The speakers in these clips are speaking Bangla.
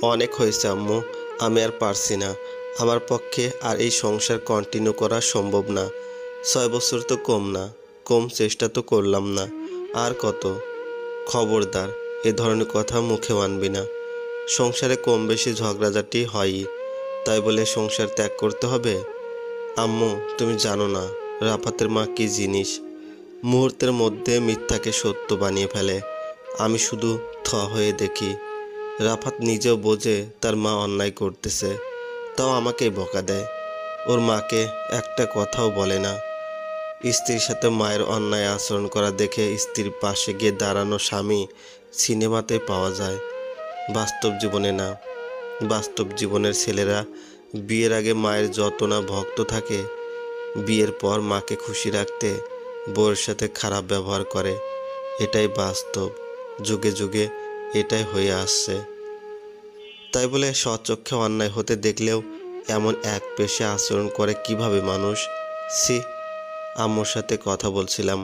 অনেক হয়েছে আম্মু, আমি আর পারছি না। আমার পক্ষে আর এই সংসার কন্টিনিউ করা সম্ভব না। 6 বছর তো কম না, কম চেষ্টা তো করলাম না। আর কত? খবরদার, এ ধরনের কথা মুখে আনবি না। সংসারে কম বেশি ঝগড়াঝাটি হয়ই, তাই বলে সংসার ত্যাগ করতে হবে? আম্মু, তুমি জানো না রাফাতের মা কি জিনিস। মুহূর্তের মধ্যে মিথ্যাকে সত্য বানিয়ে ফেলে। আমি শুধু হয়ে দেখি। রাফাত নিজেও বোঝে তার মা অন্যায় করতেছে, তাও আমাকেই বকা দেয়। ওর মাকে একটা কথাও বলে না। স্ত্রীর সাথে মায়ের অন্যায় আচরণ করা দেখে স্ত্রীর পাশে গিয়ে দাঁড়ানো স্বামী সিনেমাতে পাওয়া যায়, বাস্তব জীবনে না। বাস্তব জীবনের ছেলেরা বিয়ের আগে মায়ের যত না ভক্ত থাকে, বিয়ের পর মাকে খুশি রাখতে বউয়ের সাথে খারাপ ব্যবহার করে। এটাই বাস্তব, যুগে যুগে এটাই হয়ে আসছে। তাই বলে স্বচক্ষে অন্যায় হতে দেখলেও এমন এক পেশে আচরণ করে কিভাবে মানুষ? সি। আম্মুর সাথে কথা বলছিলাম।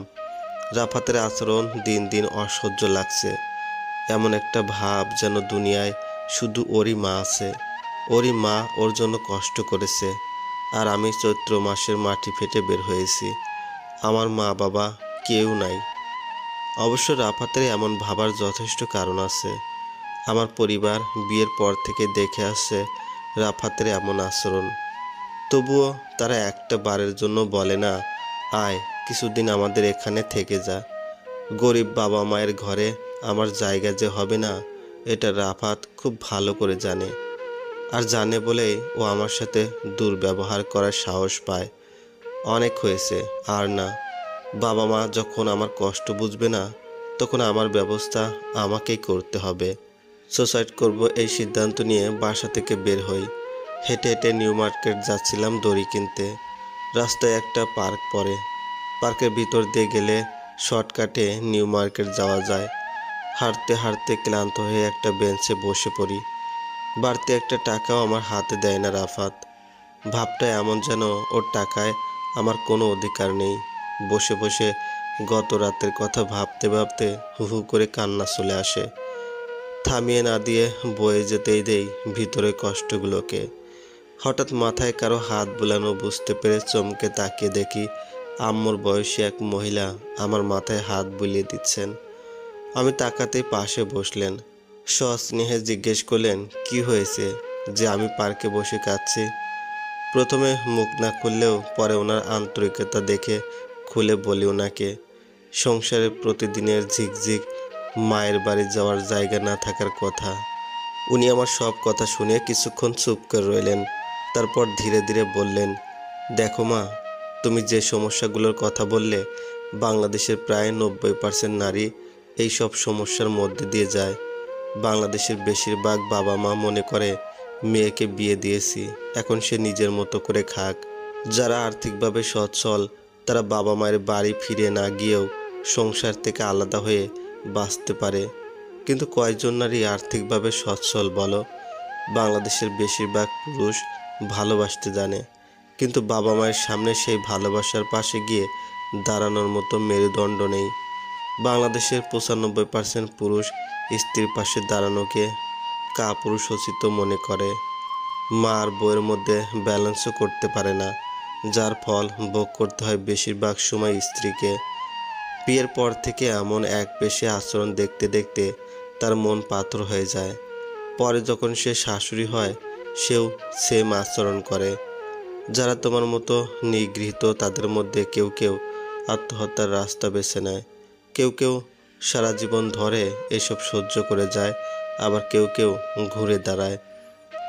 রাফাতের আচরণ দিন দিন অসহ্য লাগছে। এমন একটা ভাব যেন দুনিয়ায় শুধু ওরই মা আছে, ওরই মা ওর জন্য কষ্ট করেছে, আর আমি চৈত্র মাসের মাটি ফেটে বের হয়েছি। আমার মা বাবা কেউ নাই। অবশ্য রাফাতের এমন ভাবার যথেষ্ট কারণ আছে। আমার পরিবার বিয়ের পর থেকে দেখে আসছে রাফাতের এমন আচরণ। তবুও তারা একটা বারের জন্য বলে না, আয় কিছুদিন আমাদের এখানে থেকে যা। গরিব বাবা মায়ের ঘরে আমার জায়গা যে হবে না, এটা রাফাত খুব ভালো করে জানে। আর জানে বলেই ও আমার সাথে দুর্ব্যবহার করার সাহস পায়। অনেক হয়েছে, আর না। বাবা মা যখন আমার কষ্ট বুঝবে না, তখন আমার ব্যবস্থা আমাকেই করতে হবে। সুসাইড করব এই সিদ্ধান্ত নিয়ে বাসা থেকে বের হই। হেঁটে হেঁটে নিউ মার্কেট যাচ্ছিলাম দড়ি কিনতে। রাস্তায় একটা পার্ক পড়ে। পার্কের ভিতর দিয়ে গেলে শর্টকাটে নিউ মার্কেট যাওয়া যায়। হাঁটতে হাঁটতে ক্লান্ত হয়ে একটা বেঞ্চে বসে পড়ি। বাড়তি একটা টাকাও আমার হাতে দেয় না রাফাত। ভাবটা এমন যেন ওর টাকায় আমার কোনো অধিকার নেই। বসে বসে গত রাতের কথা ভাবতে ভাবতে হু হু করে কান্না চলে আসে। থামিয়ে না দিয়ে বয়ে যেতেই দেই ভিতরে কষ্টগুলোকে। হঠাৎ মাথায় কারো হাত বুলানো বুঝতে পেরে চমকে তাকিয়ে দেখি আম্মুর বয়সী এক মহিলা আমার মাথায় হাত বুলিয়ে দিচ্ছেন। আমি তাকাতেই পাশে বসলেন। সস্নেহে জিজ্ঞেস করলেন, কি হয়েছে যে আমি পার্কে বসে কাঁদছি? প্রথমে মুখ না খুললেও পরে ওনার আন্তরিকতা দেখে খুলে বলি ওনাকে, সংসারের প্রতিদিনের ঝিকঝিক, মায়ের বাড়ি যাওয়ার জায়গা না থাকার কথা। উনি আমার সব কথা শুনে কিছুক্ষণ চুপ করে রইলেন। তারপর ধীরে ধীরে বললেন, দেখো মা, তুমি যে সমস্যাগুলোর কথা বললে, বাংলাদেশের প্রায় 90% নারী এই সব সমস্যার মধ্যে দিয়ে যায়। বাংলাদেশের বেশিরভাগ বাবা মা মনে করে মেয়েকে বিয়ে দিয়েছি, এখন সে নিজের মতো করে খাক। যারা আর্থিকভাবে সচ্ছল তারা বাবা মায়ের বাড়ি ফিরে না গিয়েও সংসার থেকে আলাদা হয়ে বাঁচতে পারে। কিন্তু কয়জন নারী আর্থিকভাবে সচ্ছল বলো? বাংলাদেশের বেশিরভাগ পুরুষ ভালোবাসতে জানে, কিন্তু বাবা মায়ের সামনে সেই ভালোবাসার পাশে গিয়ে দাঁড়ানোর মতো মেরুদণ্ড নেই। বাংলাদেশের 95% পুরুষ স্ত্রীর পাশে দাঁড়ানোকে কাপুরুষোচিত মনে করে। মা আর বউয়ের মধ্যে ব্যালেন্সও করতে পারে না, যার ফল ভোগ করতে হয় বেশিরভাগ সময় স্ত্রীকে। বিয়ের পর থেকে এমন এক পেশে আচরণ দেখতে দেখতে তার মন পাথর হয়ে যায়। পরে যখন সে শাশুড়ি হয়, সেও সেম আচরণ করে। যারা তোমার মতো নিগৃহীত তাদের মধ্যে কেউ কেউ আত্মহত্যার রাস্তা বেছে নেয়, কেউ কেউ সারা জীবন ধরে এসব সহ্য করে যায়, আবার কেউ কেউ ঘুরে দাঁড়ায়।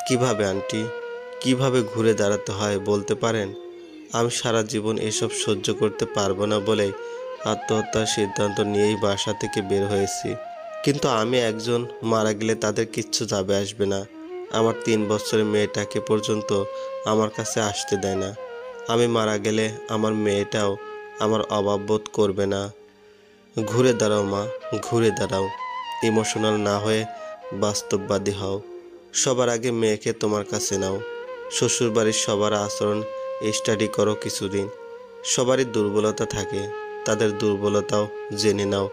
কিভাবে আন্টি, কিভাবে ঘুরে দাঁড়াতে হয় বলতে পারেন? আমি সারা জীবন এসব সহ্য করতে পারবো না বলেই আত্মহত্যার সিদ্ধান্ত নিয়েই বাসা থেকে বের হয়েছি। কিন্তু আমি একজন মারা গেলে তাদের কিচ্ছু যাবে আসবে না। আমার 3 বছরের মেয়েটাকে পর্যন্ত আমার কাছে আসতে দেয় না। আমি মারা গেলে আমার মেয়েটাও আমার অভাব বোধ করবে না। ঘুরে দাঁড়াও মা, ঘুরে দাঁড়াও। ইমোশনাল না হয়ে বাস্তববাদী হও। সবার আগে মেয়েকে তোমার কাছে নাও। শ্বশুরবাড়ির সবার আচরণ স্টাডি করো কিছুদিন। সবারই দুর্বলতা থাকে, তাদের দুর্বলতাও জেনে নাও।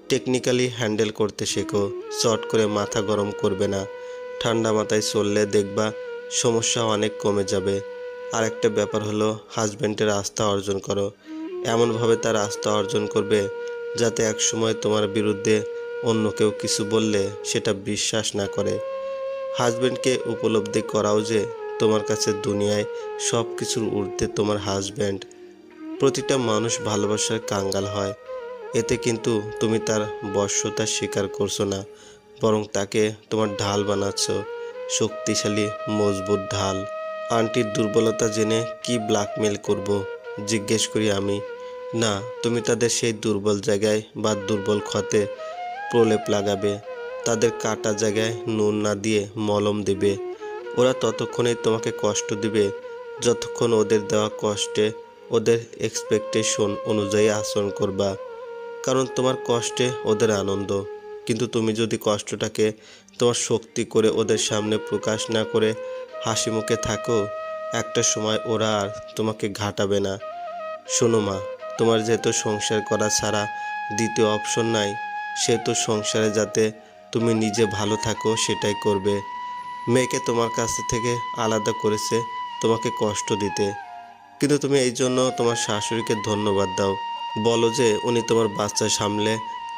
টেকনিক্যালি হ্যান্ডেল করতে শেখো। চট করে মাথা গরম করবে না। ঠান্ডা মাথায় চললে দেখবা সমস্যা অনেক কমে যাবে। আর একটা ব্যাপার হলো, হাজব্যান্ডের আস্থা অর্জন করো। এমনভাবে তার আস্থা অর্জন করবে যাতে একসময় তোমার বিরুদ্ধে অন্য কেউ কিছু বললে সেটা বিশ্বাস না করে। হাজব্যান্ডকে উপলব্ধি করাও যে তোমার কাছে দুনিয়ায় সব কিছুর ঊর্ধ্বে তোমার হাজব্যান্ড। প্রতিটা মানুষ ভালোবাসার কাঙ্গাল হয়, এতে কিন্তু তুমি তার বশ্যতা স্বীকার করছো না, বরং তাকে তোমার ঢাল বানাচ্ছ, শক্তিশালী মজবুত ঢাল। আন্টির দুর্বলতা জেনে কি ব্ল্যাকমেল করব, জিজ্ঞেস করি আমি। না, তুমি তাদের সেই দুর্বল জায়গায় বা দুর্বল ক্ষতে প্রলেপ লাগাবে, তাদের কাটা জায়গায় নুন না দিয়ে মলম দেবে। ওরা ততক্ষণই তোমাকে কষ্ট দিবে যতক্ষণ ওদের দেওয়া কষ্টে ওদের এক্সপেকটেশন অনুযায়ী আচরণ করবা, কারণ তোমার কষ্টে ওদের আনন্দ। কিন্তু তুমি যদি কষ্টটাকে তোমার শক্তি করে ওদের সামনে প্রকাশ না করে হাসি মুখে থাকো, একটা সময় ওরা আর তোমাকে ঘাটাবে না। শোনো মা, তোমার যেহেতু সংসার করা ছাড়া দ্বিতীয় অপশন নাই, সেহেতু সংসারে যাতে তুমি নিজে ভালো থাকো সেটাই করবে। মেয়েকে তোমার কাছ থেকে আলাদা করেছে তোমাকে কষ্ট দিতে, কিন্তু তুমি এই জন্য তোমার শাশুড়িকে ধন্যবাদ দাও। বলো যে উনি তোমার বাচ্চা সামলে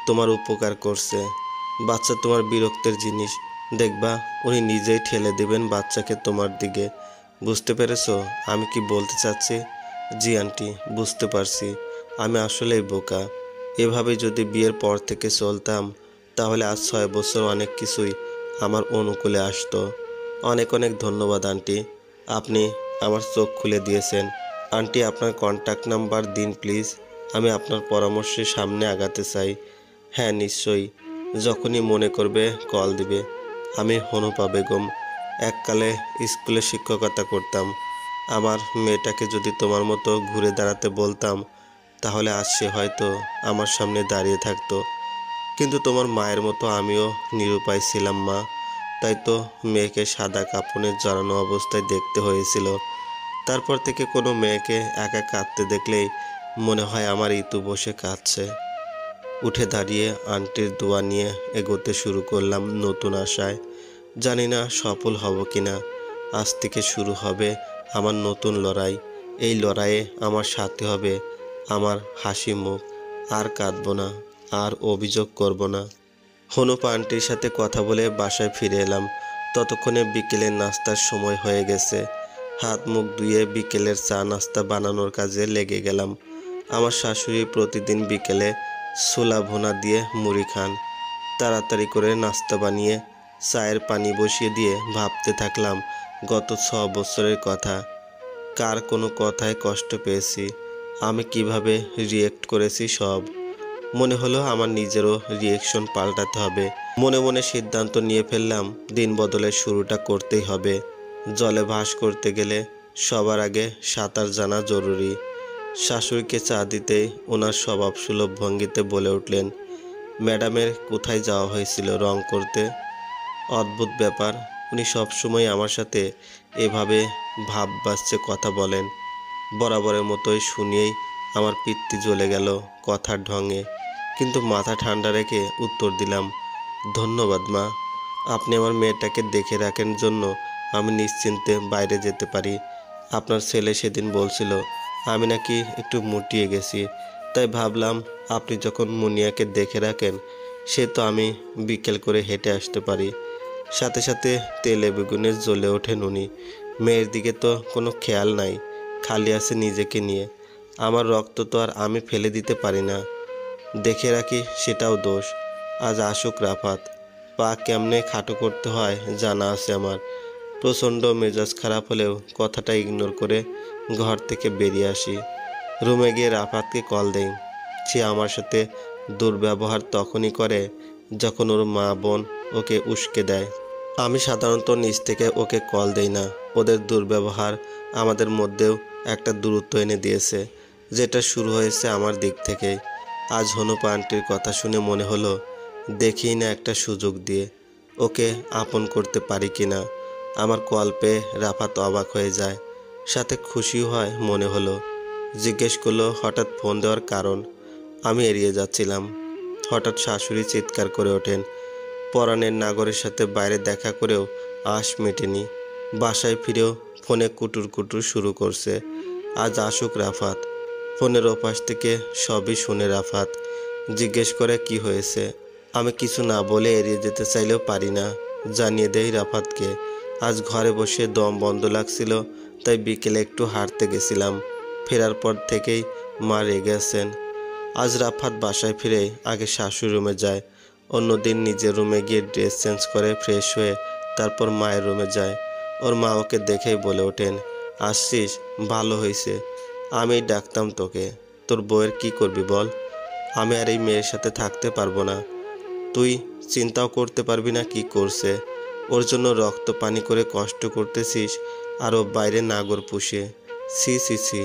তোমার উপকার করছে। বাচ্চা তোমার বিরক্তের জিনিস, দেখবা উনি নিজেই ঠেলে দেবেন বাচ্চাকে তোমার দিকে। বুঝতে পেরেছো আমি কি বলতে চাচ্ছি? জি আন্টি, বুঝতে পারছি। আমি আসলেই বোকা। এভাবে যদি বিয়ের পর থেকে চলতাম তাহলে আজ 6 বছর অনেক কিছুই আমার অনুকূলে আসতো। অনেক অনেক ধন্যবাদ আন্টি, আপনি আমার চোখ খুলে দিয়েছেন। আন্টি, আপনার কন্ট্যাক্ট নাম্বার দিন প্লিজ, আমি আপনার পরামর্শে সামনে আগাতে চাই। হ্যাঁ নিশ্চয়ই, যখনই মনে করবে কল দিবে। আমি হনুপা বেগম, এককালে স্কুলে শিক্ষকতা করতাম। আমার মেয়েটাকে যদি তোমার মতো ঘুরে দাঁড়াতে বলতাম তাহলে আজ সে হয়তো আমার সামনে দাঁড়িয়ে থাকতো। কিন্তু তোমার মায়ের মতো আমিও নিরুপায় ছিলাম মা, তাই তো মেয়েকে সাদা কাপড়ে জড়ানো অবস্থায় দেখতে হয়েছিল। তারপর থেকে কোনো মেয়েকে একা কাঁদতে দেখলেই মনে হয় আমার ইতু বসে কাঁদছে। উঠে দাঁড়িয়ে আন্টির দোয়া নিয়ে এগোতে শুরু করলাম নতুন আশায়। জানি না সফল হব কিনা। আজ থেকে শুরু হবে আমার নতুন লড়াই। এই লড়াইয়ে আমার সাথে হবে আমার হাসি মুখ। আর কাঁদবো না, আর অভিযোগ করব না। হনুপা আন্টির সাথে কথা বলে বাসায় ফিরে এলাম। ততক্ষণে বিকেলের নাস্তার সময় হয়ে গেছে। হাত মুখ ধুয়ে বিকেলের চা নাস্তা বানানোর কাজে লেগে গেলাম। আমার শাশুড়ি প্রতিদিন বিকেলে ছোলা ভুনা দিয়ে মুড়ি খান। তাড়াতাড়ি করে নাস্তা বানিয়ে চায়ের পানি বসিয়ে দিয়ে ভাবতে থাকলাম গত 6 বছরের কথা। কার কোনো কথায় কষ্ট পেয়েছি, আমি কিভাবে রিয়েক্ট করেছি সব। মনে হলো আমার নিজেরও রিয়েকশন পাল্টাতে হবে। মনে মনে সিদ্ধান্ত নিয়ে ফেললাম দিন বদলের শুরুটা করতেই হবে। জলে ভাস করতে গেলে সবার আগে সাঁতার জানা জরুরি। শাশুড়িকে চা দিতেই ওনার স্বভাবসুলভ ভঙ্গিতে বলে উঠলেন, ম্যাডামের কোথায় যাওয়া হয়েছিল রং করতে? অদ্ভুত ব্যাপার, উনি সবসময় আমার সাথে এভাবে ভাব বাচ্চে কথা বলেন। বরাবরের মতোই শুনিয়েই আমার পিত্তি জ্বলে গেল কথার ঢঙে, কিন্তু মাথা ঠান্ডা রেখে উত্তর দিলাম, ধন্যবাদ মা, আপনি আমার মেয়েটাকে দেখে রাখেন জন্য আমি নিশ্চিন্তে বাইরে যেতে পারি। আপনার ছেলে সেদিন বলছিল আমি নাকি একটু মুটিয়ে গেছি, তাই ভাবলাম আপনি যখন মুনিয়াকে দেখে রাখেন সে তো আমি বিকেল করে হেঁটে আসতে পারি। সাথে সাথে তেলে বেগুনে জ্বলে ওঠেন উনি। মেয়ের দিকে তো কোনো খেয়াল নাই, খালি আছে নিজেকে নিয়ে। আমার রক্ত তো আর আমি ফেলে দিতে পারি না, দেখে রাখি সেটাও দোষ। আজ আসুক রাফাত, পা কেমনে খাটো করতে হয় জানা আছে আমার। প্রচণ্ড মেজাজ খারাপ হলেও কথাটা ইগনোর করে ঘর থেকে বেরিয়ে আসি। রুমে গিয়ে রাফাতকে কল দেই। সে আমার সাথে দুর্ব্যবহার তখনই করে যখন ওর মা বোন ওকে উস্কে দেয়। আমি সাধারণত নিজ থেকে ওকে কল দেই না। ওদের দুর্ব্যবহার আমাদের মধ্যেও একটা দূরত্ব এনে দিয়েছে, যেটা শুরু হয়েছে আমার দিক থেকে। আজ হনুপা আন্টির কথা শুনে মনে হলো দেখি না একটা সুযোগ দিয়ে ওকে আপন করতে পারি কিনা। আমার কল পেয়ে রাফাত অবাক হয়ে যায়, সাথে খুশিও হয় মনে হলো। জিজ্ঞেস করলো হঠাৎ ফোন দেওয়ার কারণ। আমি এড়িয়ে যাচ্ছিলাম। হঠাৎ শাশুড়ি চিৎকার করে ওঠেন, পরাণের নাগরের সাথে বাইরে দেখা করেও আশ মেটেনি। বাসায় ফিরেও ফোনে কুটুর কুটুর শুরু করছে। আজ আসুক রাফাত। ফোনের ওপাশ থেকে সবই শুনে রাফাত জিজ্ঞেস করে কি হয়েছে। আমি কিছু না বলে এড়িয়ে যেতে চাইলেও পারি না। জানিয়ে দেই রাফাতকে আজ ঘরে বসে দম বন্ধ লাগছিল, তাই বিকেলে একটু হাঁটতে গেছিলাম। ফেরার পর থেকেই মা রেগে আছেন। আজ রাফাত বাসায় ফিরে আগে শাশুড়ি রুমে যায়। অন্যদিন নিজের রুমে গিয়ে ড্রেস চেঞ্জ করে ফ্রেশ হয়ে তারপর মায়ের রুমে যায়। ওর মা ওকে দেখেই বলে ওঠেন, আসছিস, ভালো হয়েছে। আমি ডাকতাম তোকে। তোর বউয়ের কি করবি বল? আমি আর এই মেয়ের সাথে থাকতে পারবো না। তুই চিন্তাও করতে পারবি না কি করছে। ওর জন্য রক্ত পানি করে কষ্ট করতেছিস আর ও বাইরে নাগর পুষে। সি সি সি।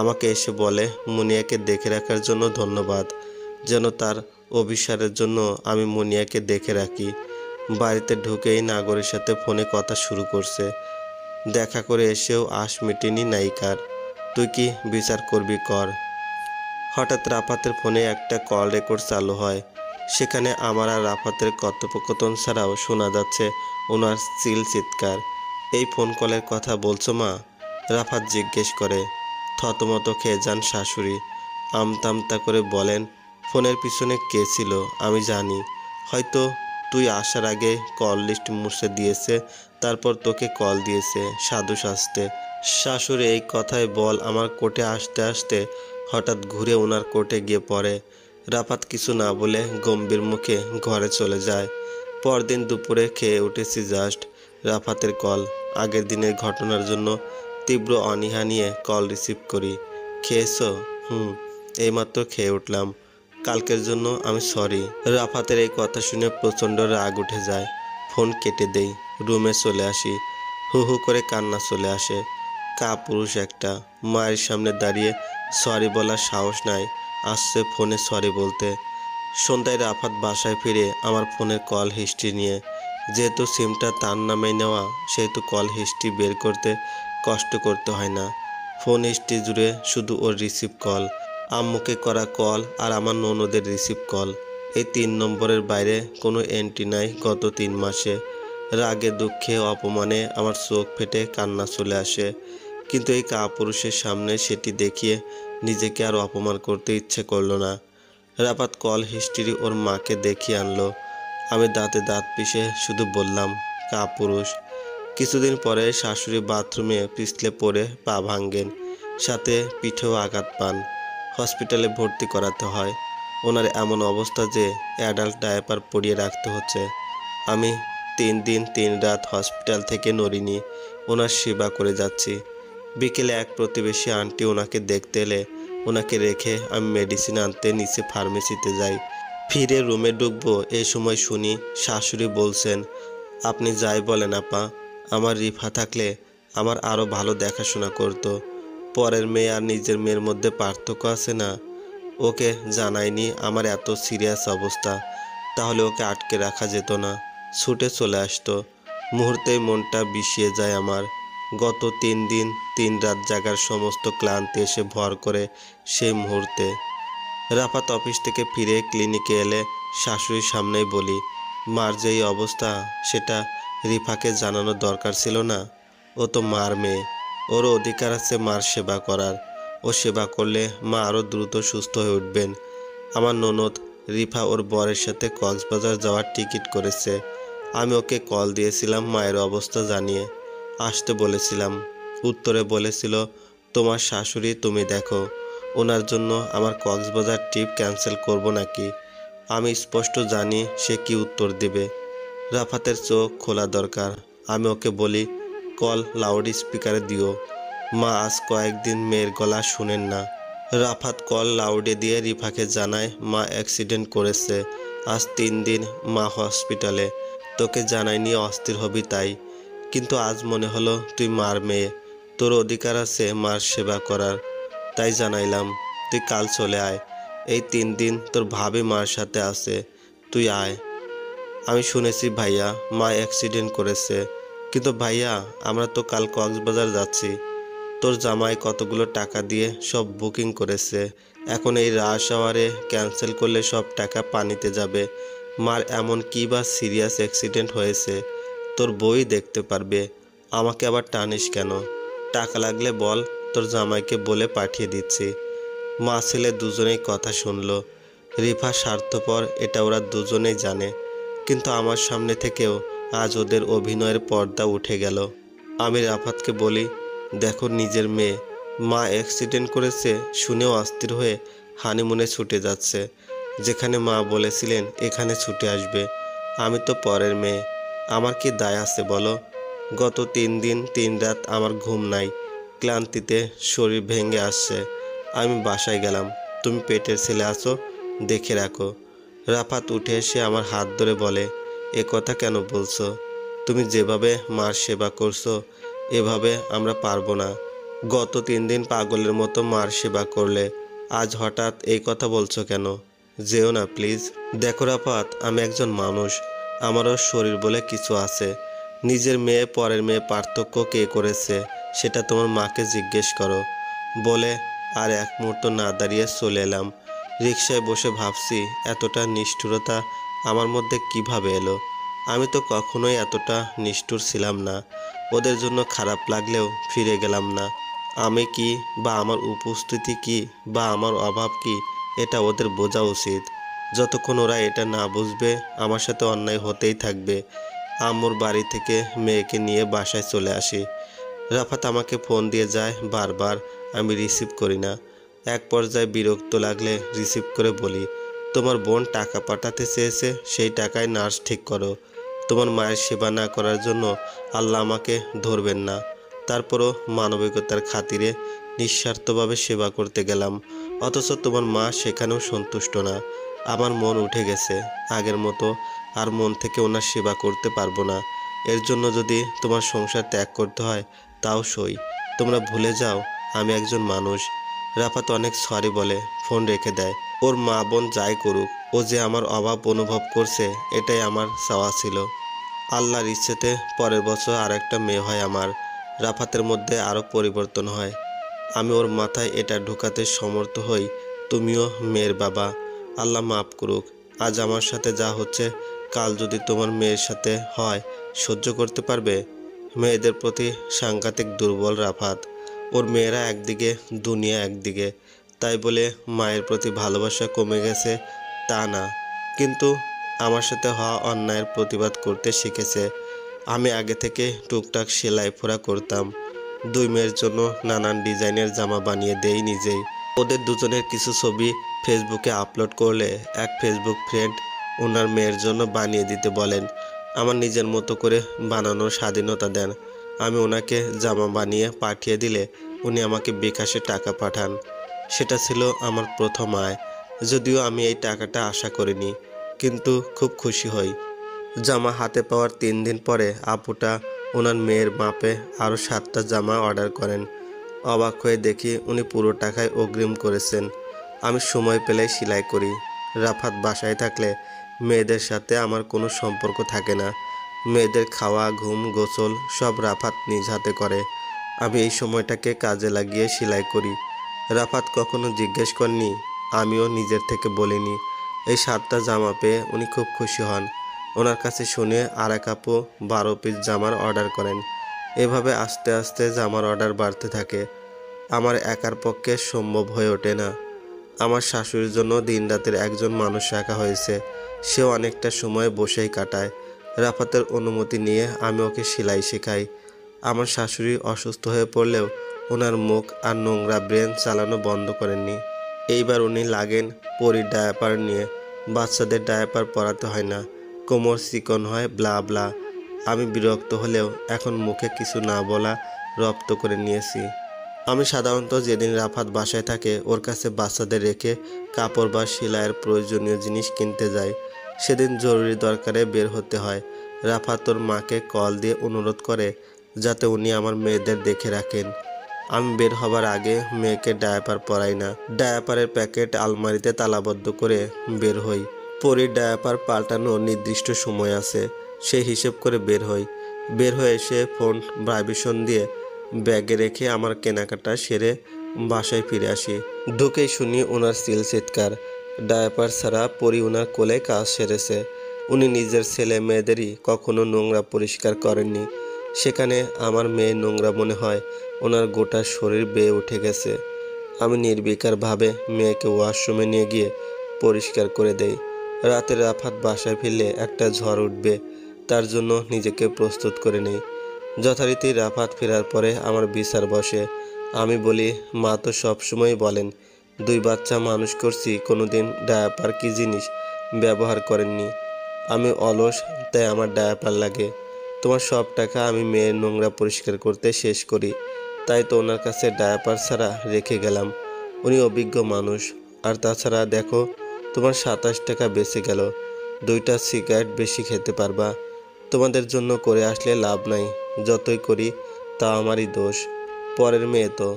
আমাকে এসে বলে মুনিয়াকে দেখে রাখার জন্য ধন্যবাদ, যেন তার অভিসারের জন্য আমি মুনিয়াকে দেখে রাখি। বাড়িতে ঢুকেই নাগরের সাথে ফোনে কথা শুরু করছে। দেখা করে এসেও আশ মেটেনি নায়িকার। তুই কি বিচার করবি কর। হঠাৎ রাফাতের ফোনে একটা কল রেকর্ড চালু হয়। সেখানে আমার আর রাফাতের কথোপকথন ছাড়াও শোনা যাচ্ছে ওনার চিৎকার। এই ফোন কলের কথা বলছো মা? রাফাত জিজ্ঞেস করে। থতমত খেয়ে যান শাশুড়ি। আমতা করে বলেন, ফোনের পিছনে কে ছিল আমি জানি। হয়তো তুই আসার আগে কল লিস্ট মুছে দিয়েছে, তারপর তোকে কল দিয়েছে সাধু সাজতে। শাশুড়ি এই কথায় বল আমার কোর্টে আসতে আসতে হঠাৎ ঘুরে ওনার কোর্টে গিয়ে পড়ে। রাফাত কিছু না বলে গম্ভীর মুখে ঘরে চলে যায়। পরদিন দুপুরে খেয়ে উঠেছি জাস্ট। রাফাতের কল। আগের দিনের ঘটনার জন্য তীব্র অনীহা নিয়ে কল রিসিভ করি। খেয়েছো? এইমাত্র খেয়ে উঠলাম। কালকের জন্য আমি সরি। রাফাতের এই কথা শুনে প্রচণ্ড রাগ উঠে যায়। ফোন কেটে দেই। রুমে চলে আসি। হু হু করে কান্না চলে আসে। কাপুরুষ একটা। মায়ের সামনে দাঁড়িয়ে সরি বলার সাহস নাই, আসছে ফোনে সরি বলতে। সন্ধ্যায় রাফাত বাসায় ফিরে আমার ফোনের কল হিস্ট্রি নিয়ে। যেহেতু সিমটা তার নামে নেওয়া, সেহেতু কল হিস্ট্রি বের করতে কষ্ট করতে হয় না। ফোন হিস্ট্রি জুড়ে শুধু ওর রিসিভ কল, আম্মুকে করা কল আর আমার ননদের রিসিভ কল। এই 3 নম্বরের বাইরে কোনো এন্ট্রি নাই গত 3 মাসে। রাগে দুঃখে অপমানে আমার চোখ ফেটে কান্না চলে আসে। কিন্তু এই কাপুরুষের সামনে সেটি দেখিয়ে নিজেকে আর অপমান করতে ইচ্ছে করলো না। রাফাত কল হিস্ট্রি ওর মাকে দেখিয়ে আনলো। আমি দাঁতে দাঁত পিষে শুধু বললাম, কাপুরুষ। কিছুদিন পরে শাশুড়ি বাথরুমে পিছলে পড়ে পা ভাঙ্গেন, সাথে পিঠেও আঘাত পান। হসপিটালে ভর্তি করাতে হয়। ওনার এমন অবস্থা যে অ্যাডাল্ট ডায়াপার পরিয়ে রাখতে হচ্ছে। আমি 3 দিন 3 রাত হসপিটাল থেকে নড়িনি, ওনার সেবা করে যাচ্ছি। বিকেলে এক প্রতিবেশী আন্টি ওনাকে দেখতে এলে ওনাকে রেখে আমি মেডিসিন আনতে নিচে ফার্মেসিতে যাই। ফিরে রুমে ঢুকবো, এই সময় শুনি শাশুড়ি বলছেন, আপনি যাই বলেন আপা, আমার রিফা থাকলে আমার আরও ভালো দেখাশোনা করতো। পরের মেয়ে আর নিজের মেয়ের মধ্যে পার্থক্য আছে না? ওকে জানায়নি আমার এত সিরিয়াস অবস্থা, তাহলে ওকে আটকে রাখা যেত না, ছুটে চলে আসতো। মুহূর্তেই মনটা বিষিয়ে যায় আমার। গত 3 দিন 3 রাত জাগার সমস্ত ক্লান্তি এসে ভর করে সেই মুহূর্তে। রাফাত অফিস থেকে ফিরে ক্লিনিকে এলে শাশুড়ির সামনেই বলি, মার যেই অবস্থা সেটা রিফাকে জানানোর দরকার ছিল না? ও তো মার মেয়ে, ওরও অধিকার আছে মার সেবা করার। ও সেবা করলে মা আরও দ্রুত সুস্থ হয়ে উঠবেন। আমার ননদ রিফা ওর বরের সাথে কক্সবাজার যাওয়ার টিকিট করেছে। আমি ওকে কল দিয়েছিলাম মায়ের অবস্থা জানিয়ে। আসতে বলেছিলাম। উত্তরে বলেছিল, তোমার শাশুড়ি তুমি দেখো, ওনার জন্য আমার কক্সবাজার ট্রিপ ক্যান্সেল করব নাকি। আমি স্পষ্ট জানি সে কি উত্তর দেবে। রাফাতের চোখ খোলা দরকার। আমি ওকে বলি, কল লাউড স্পিকারে দিও, মা আজ কয়েকদিন মেয়ের গলা শুনেন না। রাফাত কল লাউডে দিয়ে রিফাকে জানায় মা অ্যাক্সিডেন্ট করেছে, আজ 3 দিন মা হসপিটালে। তোকে জানাইনি অস্থির হবি তাই, কিন্তু আজ মনে হলো তুই মার মেয়ে, তোর অধিকার আছে মার সেবা করার, তাই জানাইলাম। তুই কাল চলে আয়। এই 3 দিন তোর ভাবি মার সাথে আছে, তুই আয়। আমি শুনেছি ভাইয়া মা অ্যাক্সিডেন্ট করেছে, কিন্তু ভাইয়া আমরা তো কাল কক্সবাজার যাচ্ছি। তোর জামাই কতগুলো টাকা দিয়ে সব বুকিং করেছে, এখন এই রাশ আওয়ারে ক্যান্সেল করলে সব টাকা পানিতে যাবে। মার এমন কি বা সিরিয়াস অ্যাক্সিডেন্ট হয়েছে তোর বই দেখতে পারবে, আমাকে আবার টানিস কেন? টাকা লাগলে বল, তোর জামাইকে বলে পাঠিয়ে দিচ্ছি। মা ছেলে দুজনেই কথা শুনলো। রিফা স্বার্থপর এটা ওরা দুজনেই জানে, কিন্তু আমার সামনে থেকেও আজ ওদের অভিনয়ের পর্দা উঠে গেল। আমি রাফাতকে বলি, দেখো নিজের মেয়ে মা অ্যাক্সিডেন্ট করেছে শুনেও অস্থির হয়ে হানিমুনে ছুটে যাচ্ছে, যেখানে মা বলেছিলেন এখানে ছুটে আসবে। আমি তো পরের মেয়ে, আমার কি দায় আছে বলো? গত 3 দিন 3 রাত আমার ঘুম নাই, ক্লান্তিতে শরীর ভেঙে আসছে। আমি বাসায় গেলাম, তুমি পেটের ছেলে আছো, দেখে রাখো। রাফাত উঠে এসে আমার হাত ধরে বলে, এ কথা কেন বলছো? তুমি যেভাবে মার সেবা করছো এভাবে আমরা পারবো না। গত 3 দিন পাগলের মতো মার সেবা করলে, আজ হঠাৎ এই কথা বলছো কেন? যেও না প্লিজ। দেখো রাফাত, আমি একজন মানুষ, আমারও শরীর বলে কিছু আছে। নিজের মেয়ে পরের মেয়ে পার্থক্য কে করেছে সেটা তোমার মাকে জিজ্ঞেস করো। বলে আর এক মুহূর্ত না দাঁড়িয়ে চলে এলাম। রিকশায় বসে ভাবছি এতটা নিষ্ঠুরতা আমার মধ্যে কিভাবে এলো। আমি তো কখনোই এতটা নিষ্ঠুর ছিলাম না। ওদের জন্য খারাপ লাগলেও ফিরে গেলাম না। আমি কি বা আমার উপস্থিতি কি বা আমার অভাব কি এটা ওদের বোঝা উচিত। যতক্ষণ ওরা এটা না বুঝবে আমার সাথে অন্যায় হতেই থাকবে। আম্মুর বাড়ি থেকে মেয়েকে নিয়ে বাসায় চলে আসি। রাফাত আমাকে ফোন দিয়ে যায় বারবার, আমি রিসিভ করি না। এক পর্যায়ে বিরক্ত লাগলে রিসিভ করে বলি, তোমার বোন টাকা পাঠাতে চেয়েছে, সেই টাকায় নার্স ঠিক করো। তোমার মায়ের সেবা না করার জন্য আল্লাহ আমাকে ধরবেন না। তারপরও মানবিকতার খাতিরে নিঃস্বার্থভাবে সেবা করতে গেলাম, অথচ তোমার মা সেখানেও সন্তুষ্ট না। আমার মন উঠে গেছে আগের মতো, আর মন থেকে ওনার সেবা করতে পারবো না। এর জন্য যদি তোমার সংসার ত্যাগ করতে হয় তাও সই। তোমরা ভুলে যাও আমি একজন মানুষ। রাফাত অনেক সরি বলে ফোন রেখে দেয়। ওর মা বোন যাই করুক, ও যে আমার অভাব অনুভব করছে এটাই আমার চাওয়া ছিল। আল্লাহর ইচ্ছেতে পরের বছর আর একটা মেয়ে হয় আমার। রাফাতের মধ্যে আরও পরিবর্তন হয়। আমি ওর মাথায় এটা ঢোকাতে সমর্থ হই, তুমিও মেয়ের বাবা, আল্লাহ মাফ করুক। আজ আমার সাথে যা হচ্ছে কাল যদি তোমার মেয়ের সাথে হয় সহ্য করতে পারবে? মেয়েদের প্রতি সাংঘাতিক দুর্বল রাফাত। ওর মেয়েরা একদিকে, দুনিয়া একদিকে। তাই বলে মায়ের প্রতি ভালোবাসা কমে গেছে তা না, কিন্তু আমার সাথে হওয়া অন্যায়ের প্রতিবাদ করতে শিখেছে। আমি আগে থেকে টুকটাক সেলাই ফোড়া করতাম। 2 মেয়ের জন্য নানান ডিজাইনের জামা বানিয়ে দেই নিজেই। ওদের দুজনের কিছু ছবি ফেসবুকে আপলোড করলে এক ফেসবুক ফ্রেন্ড ওনার মেয়ের জন্য বানিয়ে দিতে বলেন। আমার নিজের মতো করে বানানোর স্বাধীনতা দেন। আমি ওনাকে জামা বানিয়ে পাঠিয়ে দিলে উনি আমাকে বিকাশে টাকা পাঠান। সেটা ছিল আমার প্রথম আয়, যদিও আমি এই টাকাটা আশা করিনি, কিন্তু খুব খুশি হই। জামা হাতে পাওয়ার 3 দিন পরে আপুটা ওনার মেয়ের মাপে আরও 7টা জামা অর্ডার করেন। অবাক হয়ে দেখি উনি পুরো টাকায় অগ্রিম করেছেন। আমি সময় পেলেই সেলাই করি। রাফাত বাসায় থাকলে মেয়েদের সাথে আমার কোনো সম্পর্ক থাকে না। মেয়েদের খাওয়া, ঘুম, গোসল সব রাফাত নিজ হাতে করে। আমি এই সময়টাকে কাজে লাগিয়ে সেলাই করি। রাফাত কখনো জিজ্ঞেস করেনি, আমিও নিজের থেকে বলিনি। এই 7টা জামা পেয়ে উনি খুব খুশি হন। ওনার কাছে শুনে আর এক আপু 12 পিস জামার অর্ডার করেন। এভাবে আস্তে আস্তে জামার অর্ডার বাড়তে থাকে। আমার একার পক্ষে সম্ভব হয়ে ওঠে না। আমার শাশুড়ির জন্য দিনরাতের একজন মানুষ রাখা হয়েছে, সেও অনেকটা সময় বসেই কাটায়। রাফাতের অনুমতি নিয়ে আমি ওকে সেলাই শেখাই। আমার শাশুড়ি অসুস্থ হয়ে পড়লেও ওনার মুখ আর নোংরা ব্রেন চালানো বন্ধ করেননি। এইবার উনি লাগেন পরীর ডায়াপার নিয়ে। বাচ্চাদের ডায়াপার পরাতে হয় না, কোমর চিকন হয়, ব্লা ব্লা। আমি বিরক্ত হলেও এখন মুখে কিছু না বলা রপ্ত করে নিয়েছি। আমি সাধারণত যেদিন রাফাত বাসায় থাকে ওর কাছে বাচ্চাদের রেখে কাপড় বা সেলাইয়ের প্রয়োজনীয় জিনিস কিনতে যাই। সেদিন জরুরি দরকারে বের হতে হয়। রাফাত ওর মাকে কল দিয়ে অনুরোধ করে যাতে উনি আমার মেয়েদের দেখে রাখেন। আমি বের হবার আগে মেয়েকে ডায়াপার পরাই না। ডায়াপারের প্যাকেট আলমারিতে তালাবদ্ধ করে বের হই। পরীর ডায়াপার পাল্টানোর নির্দিষ্ট সময় আছে, সেই হিসেব করে বের হই। বের হয়ে এসে ফোন ভাইব্রেশন দিয়ে ব্যাগে রেখে আমার কেনাকাটা সেরে বাসায় ফিরে আসি। ঢুকেই শুনি ওনার চিৎকার। ডায়াপার ছাড়া পরি ওনার কোলে কাজ সেরেছে। উনি নিজের ছেলে মেয়েদেরই কখনো নোংরা পরিষ্কার করেননি। সেখানে আমার মেয়ে নোংরা মনে হয় ওনার গোটা শরীর বেয়ে উঠে গেছে। আমি নির্বিকারভাবে মেয়েকে ওয়াশরুমে নিয়ে গিয়ে পরিষ্কার করে দেই। রাতে রাফাত বাসায় ফিরলে একটা ঝড় উঠবে, তার জন্য নিজেকে প্রস্তুত করে নেই। যথারীতি রাফাত ফেরার পরে আমার বিচার বসে। আমি বলি, মা তো সবসময় বলেন 2 বাচ্চা মানুষ করছি, কোনোদিন ডায়াপার কি জিনিস ব্যবহার করেননি। আমি অলস, তাই আমার ডায়াপার লাগে। তোমার সব টাকা আমি মেয়ের নোংরা পরিষ্কার করতে শেষ করি, তাই তো ওনার কাছে ডায়াপার ছাড়া রেখে গেলাম। উনি অভিজ্ঞ মানুষ। আর তাছাড়া দেখো, তোমার 27 টাকা বেঁচে গেল, 2টা সিগারেট বেশি খেতে পারবা। তোমাদের জন্য করে আসলে লাভ নাই, যতই করি তা আমারই দোষ। পরের মেয়ে তো,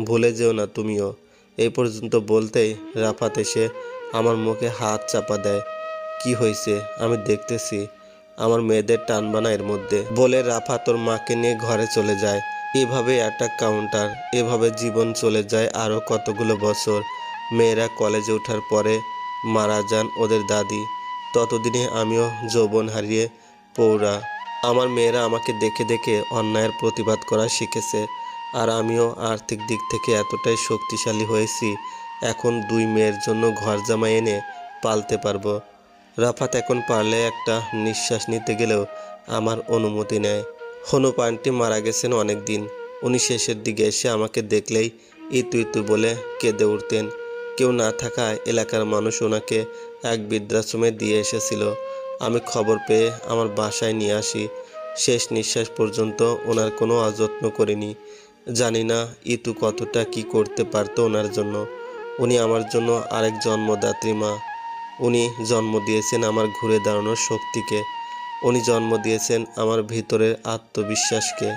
ভুলে যেও না তুমিও। এই পর্যন্ত বলতেই রাফাত এসে আমার মুখে হাত চাপা দেয়। কি হয়েছে আমি দেখতেছি, আমার মেয়েদের টানবা না এর মধ্যে, বলে রাফাত ওর মাকে নিয়ে ঘরে চলে যায়। এভাবে একটা কাউন্টার, এভাবে জীবন চলে যায় আরও কতগুলো বছর। মেয়েরা কলেজে ওঠার পরে মারা যান ওদের দাদি। ততদিনে আমিও যৌবন হারিয়ে পৌঁরা। আমার মেয়েরা আমাকে দেখে দেখে অন্যায়ের প্রতিবাদ করা শিখেছে। আর আমিও আর্থিক দিক থেকে এতটাই শক্তিশালী হয়েছি, এখন 2 মেয়ের জন্য ঘর জামাই এনে পালতে পারবো। রাফাত এখন পারলে একটা নিঃশ্বাস নিতে গেলেও আমার অনুমতি নেয়। হনুপ আন্টি মারা গেছেন অনেক দিন। উনি শেষের দিকে এসে আমাকে দেখলেই ইতু ইতু বলে কেঁদে উঠতেন। কেউ না থাকায় এলাকার মানুষ ওনাকে এক বৃদ্ধাশ্রমে দিয়ে এসেছিল। আমি খবর পেয়ে আমার বাসায় নিয়ে আসি। শেষ নিঃশ্বাস পর্যন্ত ওনার কোনো অযত্ন করিনি। জানি না ইতু কতটা কি করতে পারতো ওনার জন্য। উনি আমার জন্য আরেক জন্মদাত্রী মা। উনি জন্ম দিয়েছেন আমার ঘুরে দাঁড়ানোর শক্তিকে। উনি জন্ম দিয়েছেন আমার ভিতরের আত্মবিশ্বাসকে।